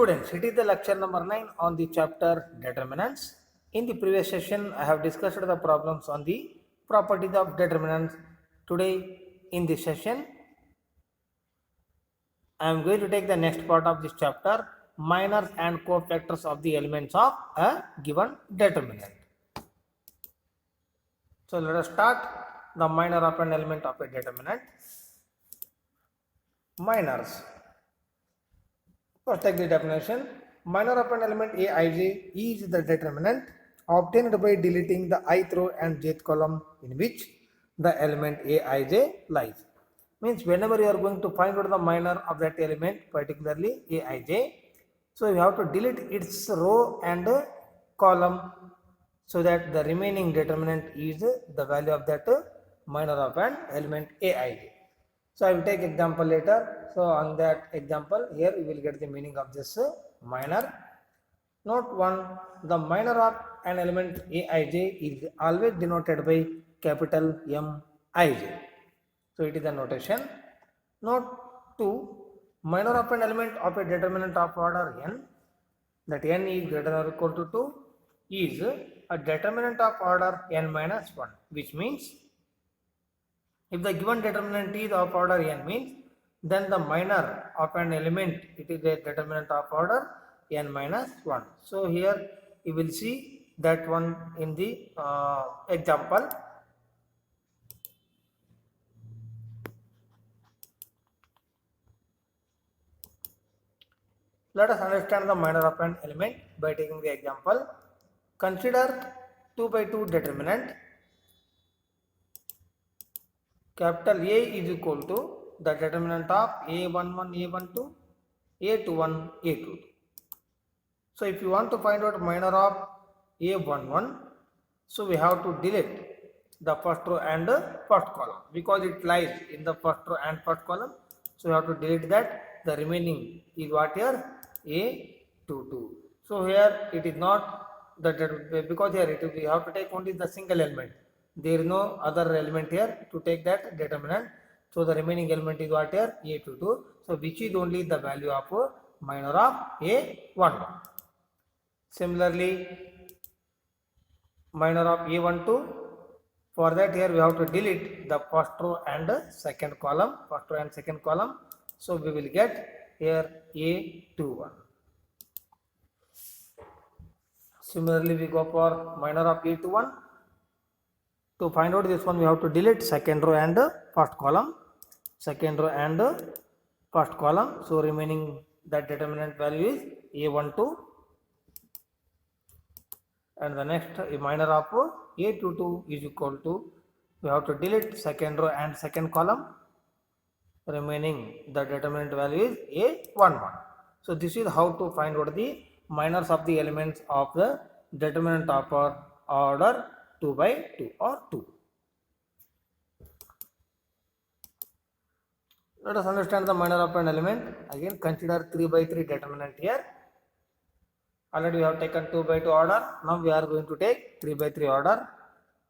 Students, it is the lecture number 9 on the chapter determinants. In the previous session, I have discussed the problems on the properties of determinants. Today, in this session, I am going to take the next part of this chapter, minors and cofactors of the elements of a given determinant. So, let us start the minor of an element of a determinant. Minors. First, take the definition. Minor of an element Aij is the determinant obtained by deleting the ith row and jth column in which the element Aij lies. Means whenever you are going to find out the minor of that element, particularly Aij, so you have to delete its row and column so that the remaining determinant is the value of that minor of an element Aij. So I will take example later. So on that example, here you will get the meaning of this minor. Note 1, the minor of an element Aij is always denoted by capital Mij. So it is the notation. Note 2, minor of an element of a determinant of order n, that n is greater than or equal to 2, is a determinant of order n minus 1, which means if the given determinant is of order n means, then the minor of an element, it is a determinant of order n minus 1. So here you will see that one in the example. Let us understand the minor of an element by taking the example. Consider 2 by 2 determinant. Capital A is equal to the determinant of A11, A12, A21, A22. So if you want to find out minor of A11, so we have to delete the first row and first column because it lies in the first row and first column. So we have to delete that. The remaining is what here? A22. So here it is not the because here we have to take only the single element. There is no other element here to take that determinant. So the remaining element is what here? A22. So which is only the value of minor of A11. Similarly, minor of A12. For that here we have to delete the first row and second column. First row and second column. So we will get here A21. Similarly, we go for minor of A21. To find out this one, we have to delete second row and first column. Second row and first column. So remaining that determinant value is A12. And the next minor of A22 is equal to, we have to delete second row and second column. Remaining the determinant value is A11. So this is how to find out the minors of the elements of the determinant of order 2 by 2 or 2. Let us understand the minor of an element. Again, consider 3 by 3 determinant here. Already we have taken 2 by 2 order. Now we are going to take 3 by 3 order.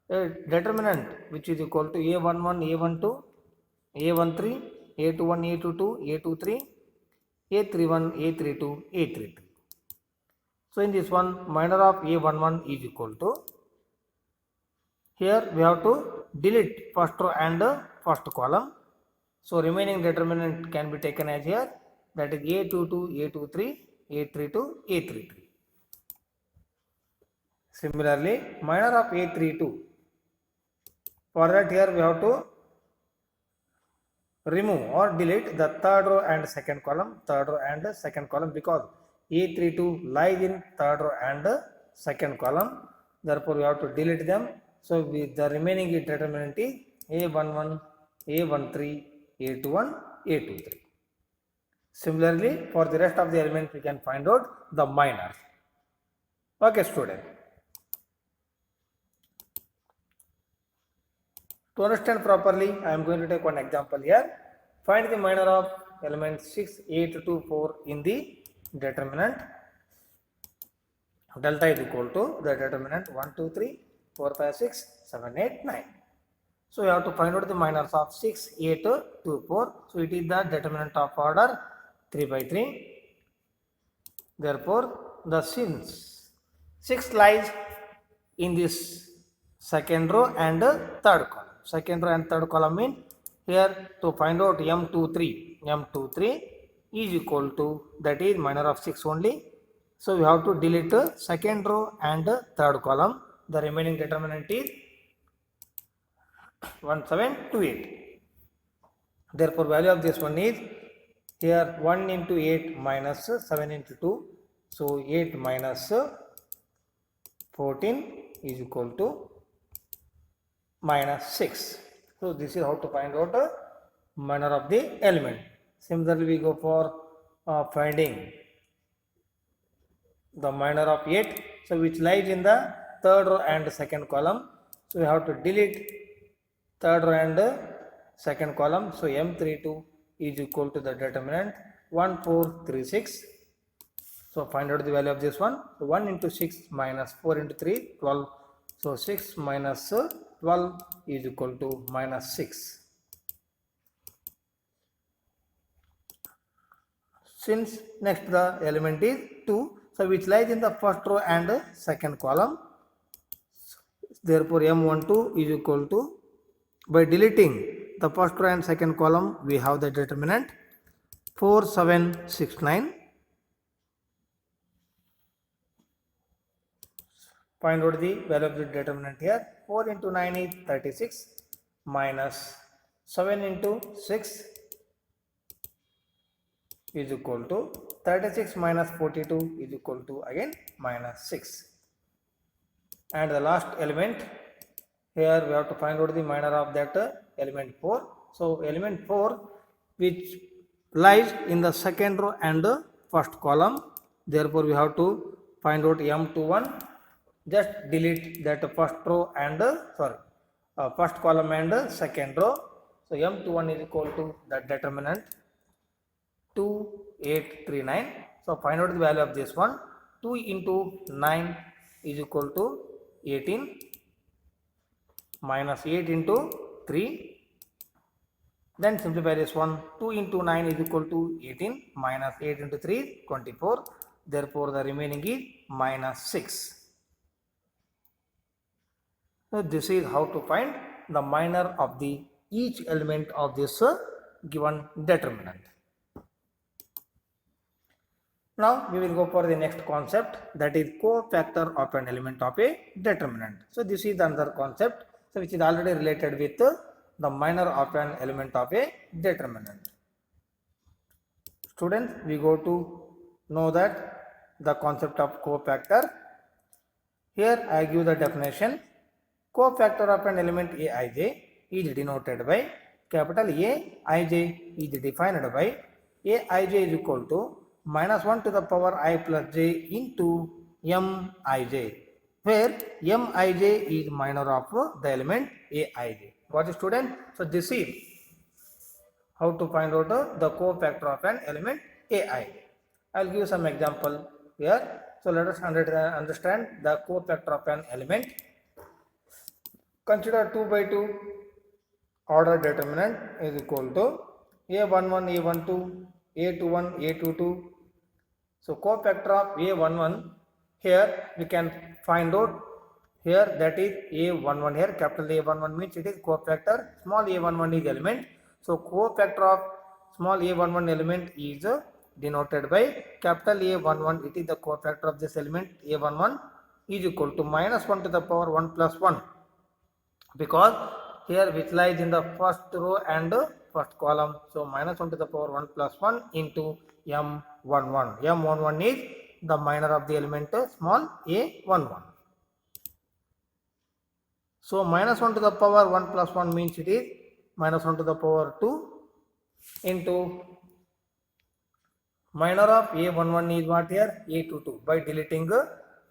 A determinant which is equal to A11, A12, A13, A21, A22, A23, A31, A32, A33. So in this one, minor of A11 is equal to, here we have to delete first row and first column. So remaining determinant can be taken as here, that is A22, A23, A32, A33. Similarly, minor of A32. For that here we have to remove or delete the third row and second column, because A32 lies in third row and second column. Therefore, we have to delete them. So the remaining determinant is A11, A13, A21, A23. Similarly, for the rest of the elements, we can find out the minors. Okay, student. To understand properly, I am going to take one example here. Find the minor of element 6, 8, 2, 4 in the determinant. Delta is equal to the determinant 1, 2, 3, 4, 5, 6, 7, 8, 9. So we have to find out the minors of 6, 8, 2, 4. So it is the determinant of order 3 by 3. Therefore, the since 6 lies in this second row and third column. Second row and third column mean here to find out M23. M23 is equal to, that is minor of 6 only. So we have to delete second row and third column. The remaining determinant is 1728. Therefore, value of this one is here 1 into 8 minus 7 into 2. So 8 minus 14 is equal to minus 6. So this is how to find out minor of the element. Similarly, we go for finding the minor of 8. So which lies in the third row and second column. So we have to delete third row and second column. So M32 is equal to the determinant 1436. So find out the value of this one. So 1 into 6 minus 4 into 3, 12. So 6 minus 12 is equal to minus 6. Since next the element is 2, so which lies in the first row and second column. Therefore, M12 is equal to, by deleting the first row and second column, we have the determinant 4769. Find out the value of the determinant here. 4 into 9 is 36 minus 7 into 6 is equal to 36 minus 42 is equal to again minus 6. And the last element, here we have to find out the minor of that element 4. So element 4 which lies in the second row and first column. Therefore, we have to find out M21. Just delete that first row and first column and second row. So M21 is equal to the determinant 2839. So find out the value of this one. 2 into 9 is equal to 18 minus 8 into 3. Then simplify this one. 2 into 9 is equal to 18 minus 8 into 3, 24. Therefore, the remaining is minus 6. So this is how to find the minor of the each element of this given determinant. Now we will go for the next concept, that is cofactor of an element of a determinant. So this is another concept, so which is already related with the minor of an element of a determinant. Students, we go to know that the concept of cofactor. Here I give the definition. Cofactor of an element Aij is denoted by capital Aij is defined by Aij is equal to minus 1 to the power I plus j into Mij, where Mij is minor of the element Aij. Got it, student? So this is how to find out the cofactor of an element Aij. I will give some example here. So let us understand the cofactor of an element. Consider 2 by 2 order determinant is equal to A11, A12, A21, A22. So cofactor of A11, here we can find out here, that is A11 here, capital A11 means it is cofactor, small a11 is element. So cofactor of small a11 element is denoted by capital A11, it is the cofactor of this element A11 is equal to minus 1 to the power 1 plus 1. Because here which lies in the first row and first column. So minus 1 to the power 1 plus 1 into M11. M11 is the minor of the element small a11. So minus 1 to the power 1 plus 1 means it is minus 1 to the power 2 into minor of a11 is what here? A22. By deleting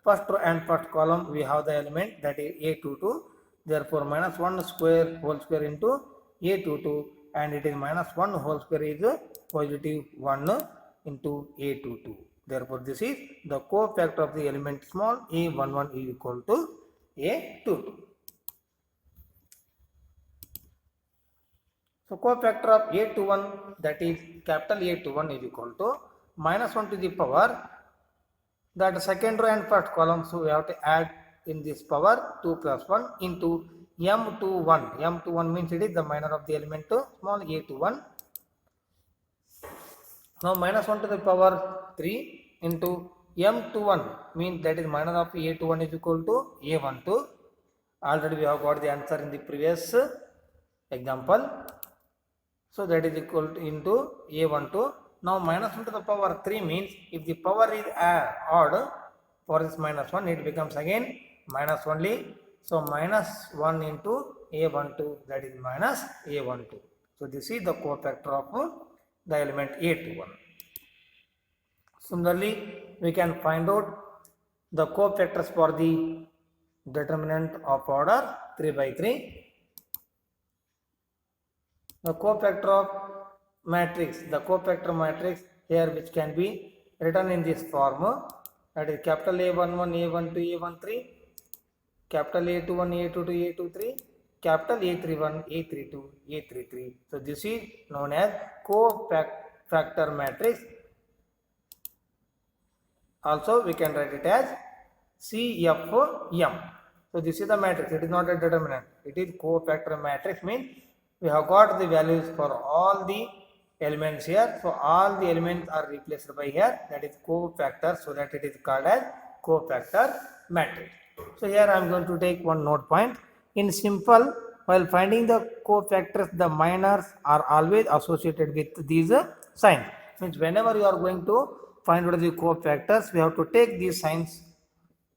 first row and first column, we have the element that is a22. Therefore, minus 1 square whole square into a22, and it is minus 1 whole square is positive 1 into a22. Therefore, this is the cofactor of the element small a11 is equal to a22. So cofactor of a21, that is capital A21 is equal to minus 1 to the power that second row and first column, so we have to add in this power 2 plus 1 into m21. M21 means it is the minor of the element to small a21. Now minus 1 to the power 3 into m21 means that is minor of a21 is equal to a12. Already we have got the answer in the previous example. So that is equal to into a12. Now minus 1 to the power 3 means if the power is odd for this minus 1, it becomes again minus only. So minus 1 into a12, that is minus a12. So this is the cofactor of the element a21. Similarly, we can find out the cofactors for the determinant of order 3 by 3. The cofactor of matrix, the cofactor matrix here which can be written in this form, that is capital A11, A12, A13, capital A21, A22, A23, capital A31, A32, A33. So this is known as cofactor matrix. Also we can write it as CFM. So this is the matrix, it is not a determinant, it is cofactor matrix, means we have got the values for all the elements here. So all the elements are replaced by here, that is cofactor, so that it is called as cofactor matrix. So here I am going to take one note point. In simple, while finding the cofactors, the minors are always associated with these signs. Means whenever you are going to find out the cofactors, we have to take these signs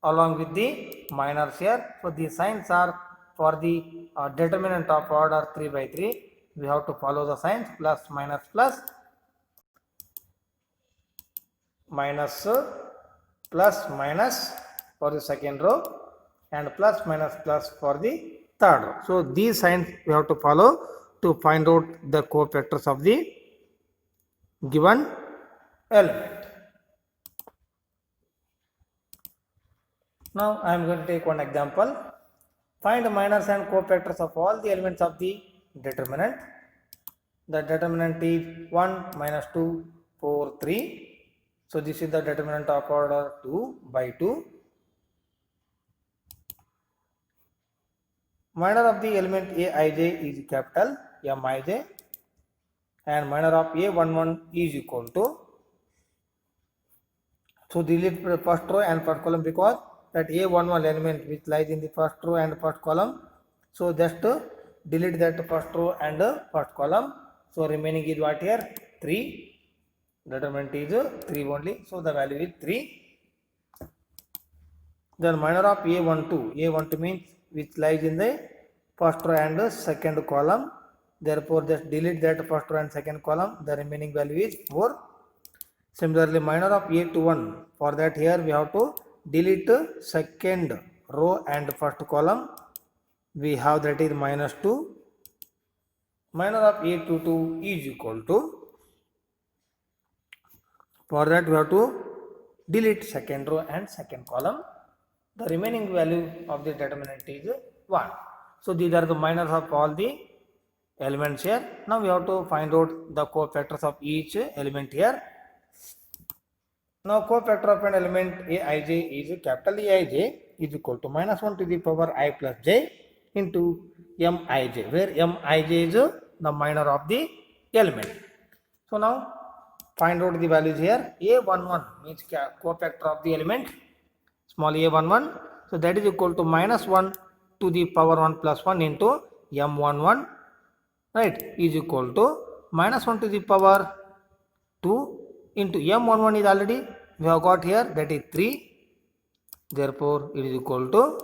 along with the minors here. So these signs are for the determinant of order 3 by 3. We have to follow the signs plus, minus, plus, minus, plus, minus for the second row, and plus, minus, plus for the third row. So these signs we have to follow to find out the cofactors of the given element. Now I am going to take one example. Find minors and cofactors of all the elements of the determinant. The determinant is 1, minus 2, 4, 3. So this is the determinant of order 2 by 2. Minor of the element Aij is capital Mij, and minor of A11 is equal to, so delete the first row and first column because that A11 element which lies in the first row and first column. So just delete that first row and first column. So remaining is what here? 3. Determinant is 3 only. So the value is 3. Then minor of A12. A12 means which lies in the first row and second column. Therefore just delete that first row and second column. The remaining value is 4. Similarly, minor of A21. For that here we have to delete second row and first column. We have that is minus 2. Minor of A22 is equal to, for that we have to delete second row and second column. The remaining value of the determinant is 1. So these are the minors of all the elements here. Now we have to find out the cofactors of each element here. Now cofactor of an element Aij is capital Aij is equal to minus 1 to the power I plus j into Mij, where Mij is the minor of the element. So now find out the values here. A11 means cofactor of the element, small a11. So that is equal to minus 1 to the power 1 plus 1 into m11, right, is equal to minus 1 to the power 2 into m11 is already we have got here, that is 3. Therefore it is equal to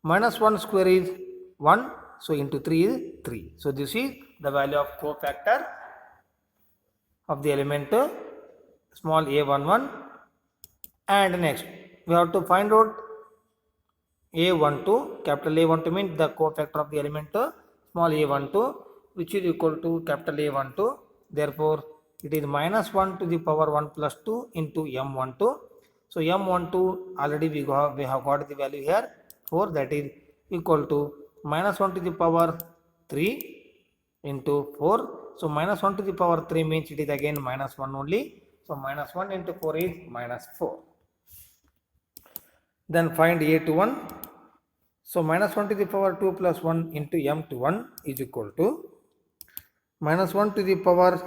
minus 1 square is 1. So into 3 is 3. So this is the value of cofactor of the element small a11. And next we have to find out a12. Capital A12 means the cofactor of the element small a12, which is equal to capital A12. Therefore it is minus 1 to the power 1 plus 2 into m12. So m12 already we have got the value here 4, that is equal to minus 1 to the power 3 into 4. So minus 1 to the power 3 means it is again minus 1 only. So minus 1 into 4 is minus 4. Then find a21. So minus 1 to the power 2 plus 1 into m21 is equal to minus 1 to the power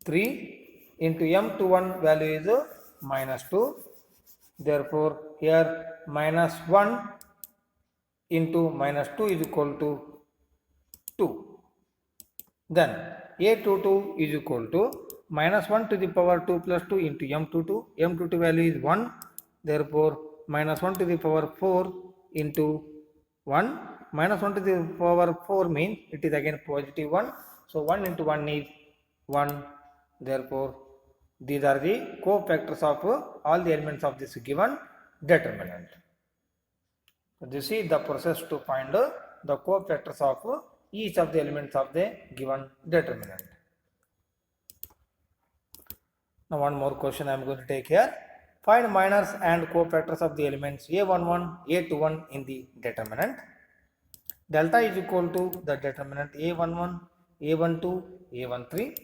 3 into m21 value is minus 2. Therefore here minus 1 into minus 2 is equal to 2. Then a22 is equal to minus 1 to the power 2 plus 2 into m22. m22 value is 1. Therefore minus 1 to the power 4 into 1. Minus 1 to the power 4 means it is again positive 1. So 1 into 1 is 1. Therefore these are the cofactors of all the elements of this given determinant. This is the process to find the cofactors of each of the elements of the given determinant. Now one more question I am going to take here. Find minors and cofactors of the elements a11, a21 in the determinant. Delta is equal to the determinant a11, a12, a13,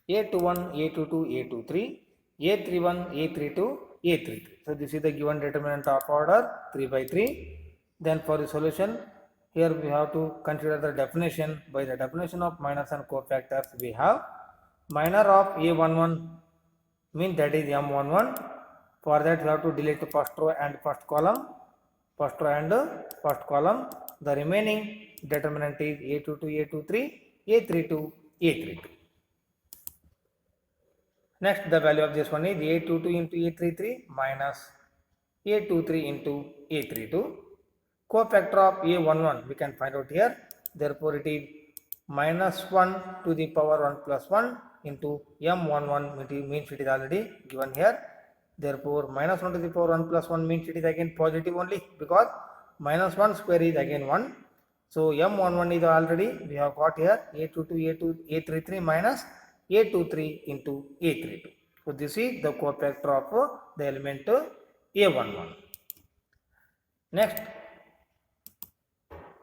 a21, a22, a23, a31, a32, a33. So this is the given determinant of order 3 by 3. Then for the solution, here we have to consider the definition. By the definition of minors and cofactors, we have minor of a11 means that is m11. For that we have to delete the first row and first column. First row and first column. The remaining determinant is a22, a23, a32, a32. Next, the value of this one is a22 into a33 minus a23 into a32. Cofactor of a11 we can find out here. Therefore it is minus 1 to the power 1 plus 1 into m11 means it is already given here. Therefore minus 1 to the power 1 plus 1 means it is again positive only, because minus 1 square is again 1. So m11 is already we have got here a22, a33 minus a23 into a32. So this is the cofactor of the element a11. Next,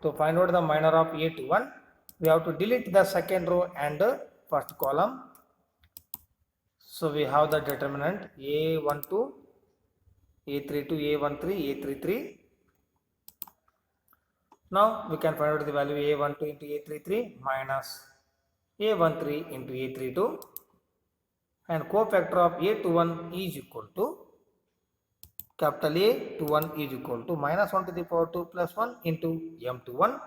to find out the minor of a21, we have to delete the second row and first column. So we have the determinant a12, a32, a13, a33. Now we can find out the value a12 into a33 minus a13 into a32, and cofactor of a21 is equal to capital A21 is equal to minus 1 to the power 2 plus 1 into m21.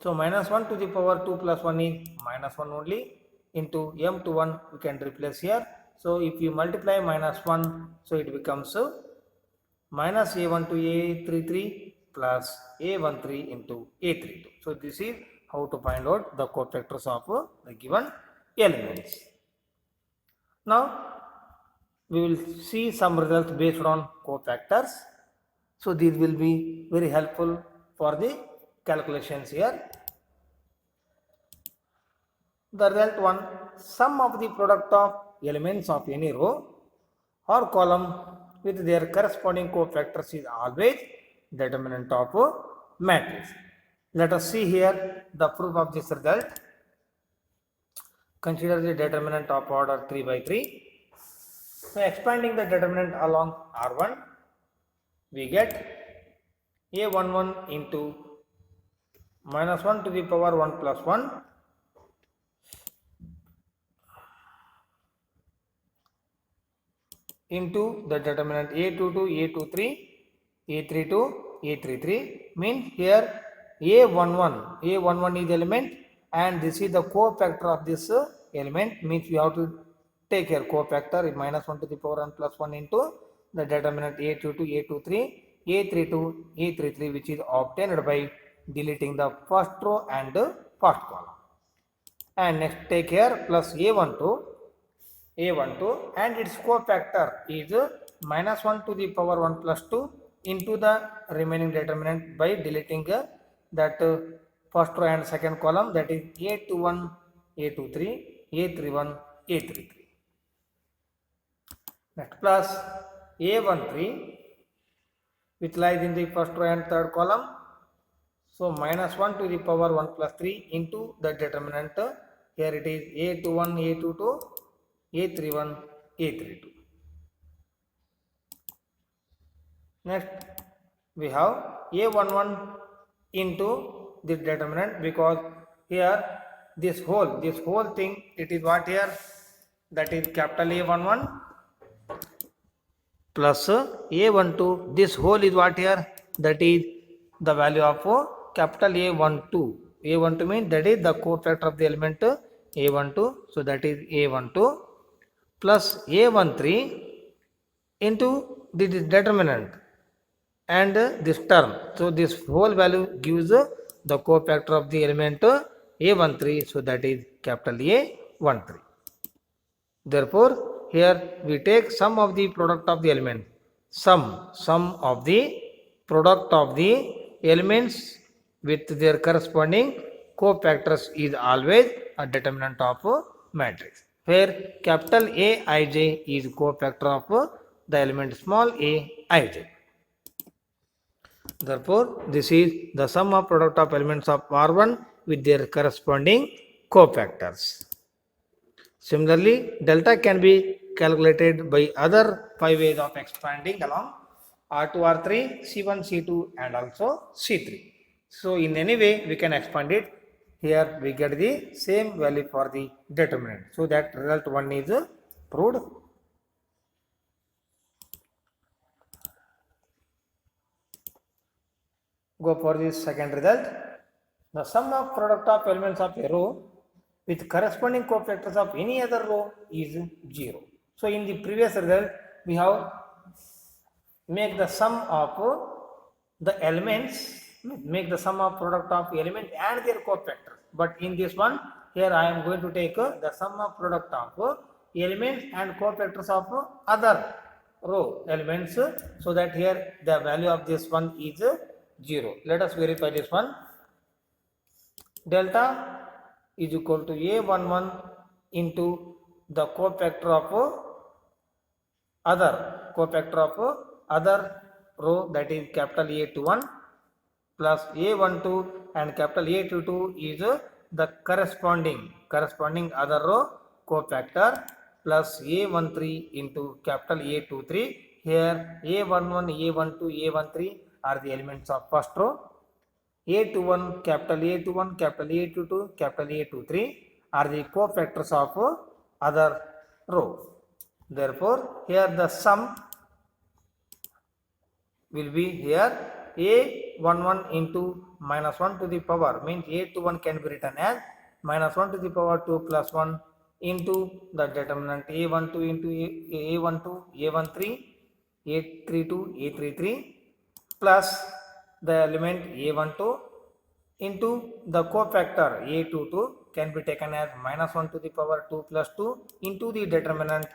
So minus 1 to the power 2 plus 1 is minus 1 only, into m21 we can replace here. So if you multiply minus 1, so it becomes minus a1 to a33 plus a13 into a32. So this is how to find out the cofactors of the given elements. Now we will see some results based on cofactors. So these will be very helpful for the calculations here. The result one, sum of the product of elements of any row or column with their corresponding cofactors is always determinant of matrix. Let us see here the proof of this result. Consider the determinant of order 3 by 3. So expanding the determinant along R1, we get a11 into minus 1 to the power 1 plus 1 into the determinant a22, a23, a32, a33, means here a11 is element, and this is the cofactor of this element, means we have to take here cofactor minus 1 to the power 1 plus 1 into the determinant a22, a23, a32, a33, which is obtained by deleting the first row and first column. And next take here plus a12 and its cofactor is minus 1 to the power 1 plus 2 into the remaining determinant by deleting that first row and second column, that is a21, a23, a31, a33. Next plus a13 which lies in the first row and third column. So minus 1 to the power 1 plus 3 into the determinant, here it is a21, a22, a31, a32. Next we have A11 into this determinant, because here this whole thing, it is what here, that is capital A11 plus A12. This whole is what here, that is the value of capital A12. A12 means that is the cofactor of the element A12. So that is A12 plus A13 into the determinant and this term. So this whole value gives the cofactor of the element A13. So that is capital A13. Therefore, here we take sum of the product of the element. Sum of the product of the elements with their corresponding cofactors is always a determinant of matrix, where capital Aij is cofactor of the element small aij. Therefore, this is the sum of product of elements of R1 with their corresponding cofactors. Similarly, delta can be calculated by other 5 ways of expanding along R2, R3, C1, C2 and also C3. So, in any way we can expand it. Here we get the same value for the determinant. So, that result 1 is proved. Go for this second result. The sum of product of elements of a row with corresponding cofactors of any other row is 0. So in the previous result, we have make the sum of the elements, make the sum of product of element and their cofactors. But in this one, here I am going to take the sum of product of elements and cofactors of other row elements, so that here the value of this one is 0. Let us verify this one. Delta is equal to A11 into the cofactor of other row, that is capital A21 plus A12, and capital A22 is the corresponding other row cofactor, plus A13 into capital A23. Here A11, A12, A13 are the elements of first row. A21, capital A21, capital A22, capital A23 are the cofactors of other row. Therefore, here the sum will be here A11 into minus 1 to the power, means A21 can be written as minus 1 to the power 2 plus 1 into the determinant A12 into A12, A13, A32, A33 plus the element A12 into the cofactor A22 can be taken as minus 1 to the power 2 plus 2 into the determinant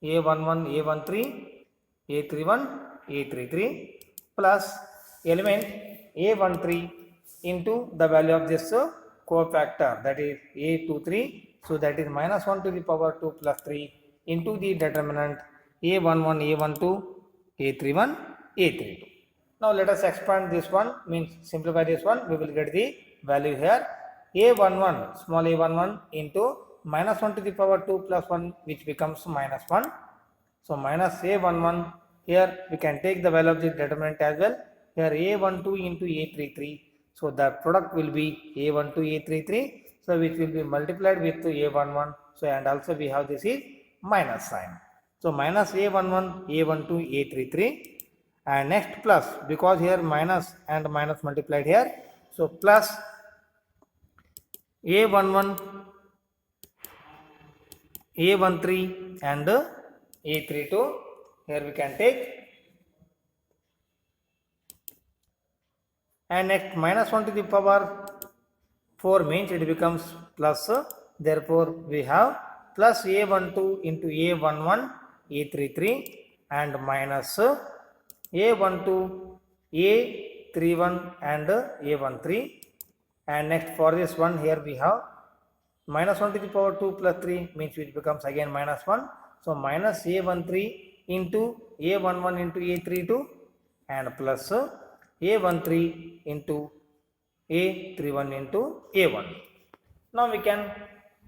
A11, A13, A31, A33 plus element A13 into the value of this cofactor, that is A23. So that is minus 1 to the power 2 plus 3 into the determinant A11, A12, A31, A32. Now let us expand this one, means simplify this one. We will get the value here A11, small a11 into minus 1 to the power 2 plus 1, which becomes minus 1. So minus A11, here we can take the value of the determinant as well. Here A12 into A33. So the product will be A12, A33. So which will be multiplied with A11. So and also we have this is minus sign. So minus A11, A12, A33. And next plus, because here minus and minus multiplied here. So plus A11, A13 and A32. Here we can take. And next minus 1 to the power 4 means it becomes plus. Therefore, we have plus A12 into A11, A33 and minus A12, A31 and A13. And next for this one, here we have minus 1 to the power 2 plus 3 means it becomes again minus 1. So minus A13 into A11 into A32 and plus A13 into A31 into A1. Now we can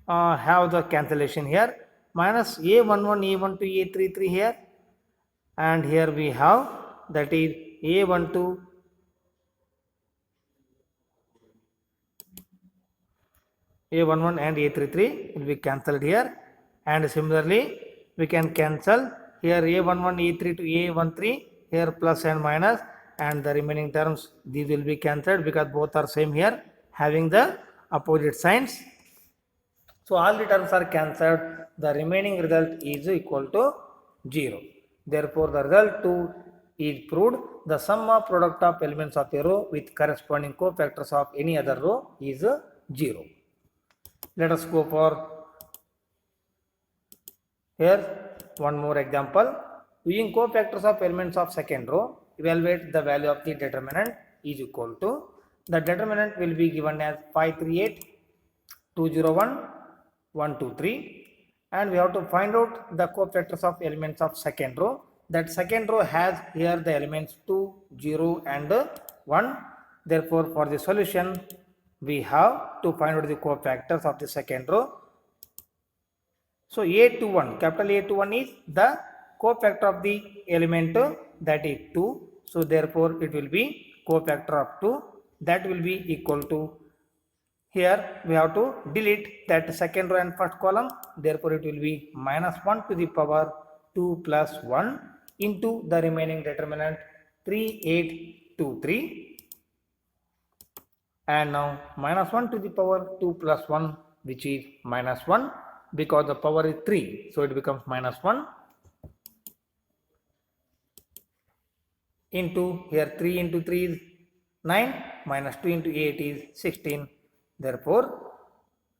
have the cancellation here. Minus A11, A12, A33 here. And here we have that is A12 A11 and A33 will be cancelled here, and similarly we can cancel here A11 A3 to A13 here plus and minus, and the remaining terms these will be cancelled because both are same here having the opposite signs. So all the terms are cancelled, the remaining result is equal to 0. Therefore the result 2 is proved. The sum of product of elements of a row with corresponding cofactors of any other row is 0. Let us go for here one more example. Using cofactors of elements of second row, evaluate the value of the determinant is equal to, the determinant will be given as 538, 201, 123, and we have to find out the cofactors of elements of second row. That second row has here the elements 2, 0 and 1. Therefore for the solution we have to find out the cofactors of the second row. So A21, capital A21 is the cofactor of the element that is 2. So therefore it will be cofactor of 2, that will be equal to, here we have to delete that second row and first column, therefore it will be minus 1 to the power 2 plus 1 into the remaining determinant 3823, and now minus 1 to the power 2 plus 1, which is minus 1, because the power is 3, so it becomes minus 1 into, here 3 into 3 is 9, minus 2 into 8 is 16. Therefore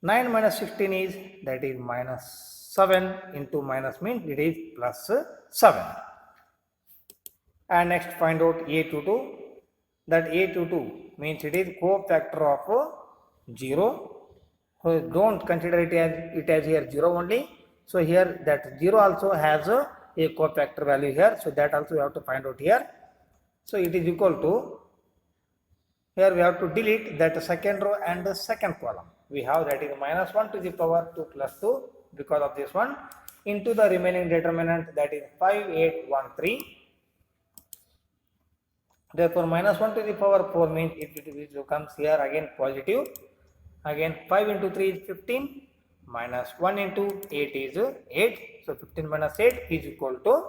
9 minus 16 is, that is minus 7, into minus means it is plus 7. And next find out A22. That A22 means it is cofactor of 0. So don't consider it as here 0 only. So here that 0 also has a cofactor value here. So that also we have to find out here. So it is equal to, here we have to delete that second row and the second column. We have that is minus 1 to the power 2 plus 2 because of this one, into the remaining determinant, that is 5813. Therefore minus 1 to the power 4 means it becomes here again positive. Again 5 into 3 is 15, minus 1 into 8 is 8. So 15 minus 8 is equal to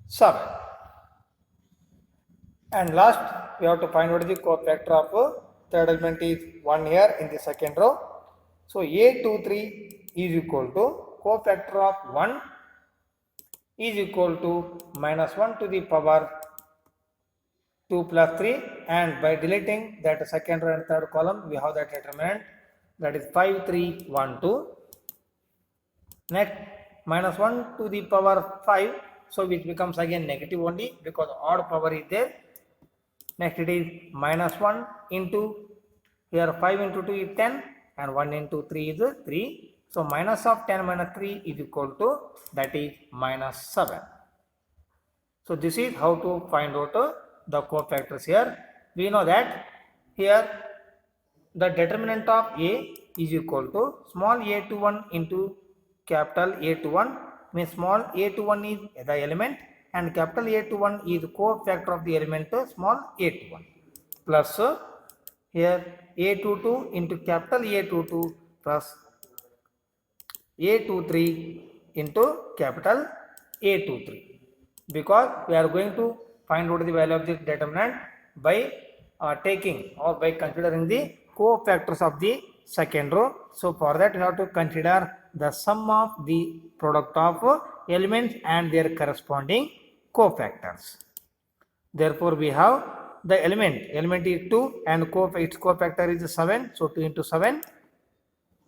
7. And last we have to find out the cofactor of third element is 1 here in the second row. So A23 is equal to cofactor of 1 is equal to minus 1 to the power 2 plus 3, and by deleting that second row and third column we have that determinant, that is 5312. Next minus 1 to the power 5, so which becomes again negative only because odd power is there. Next it is minus 1 into, here 5 into 2 is 10 and 1 into 3 is 3. So minus of 10 minus 3 is equal to, that is minus 7. So this is how to find out the cofactors here. We know that here the determinant of A is equal to small a21 into capital A21, means small a21 is the element and capital A21 is cofactor of the element small a21, plus here A22 into capital A22 plus A23 into capital A23, because we are going to find out the value of this determinant by taking or by considering the cofactors of the second row. So for that we have to consider the sum of the product of elements and their corresponding cofactors. Therefore we have the element is 2 and its cofactor is 7, so 2 into 7,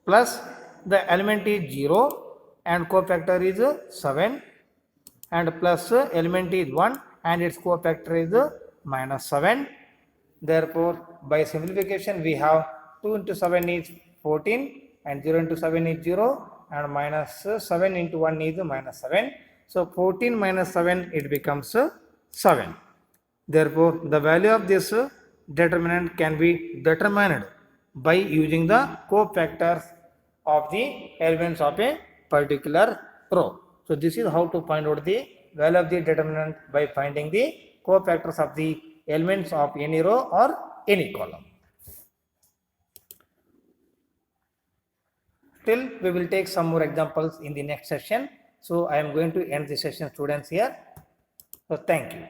plus the element is 0 and cofactor is 7, and plus element is 1 and its cofactor is minus 7. Therefore by simplification we have 2 into 7 is 14 and 0 into 7 is 0 and minus 7 into 1 is minus 7. So 14 minus 7 it becomes 7. Therefore the value of this determinant can be determined by using the cofactors of the elements of a particular row. So this is how to find out the value of the determinant by finding the cofactors of the elements of any row or any column. Still, we will take some more examples in the next session. So I am going to end the session, students, here. So thank you.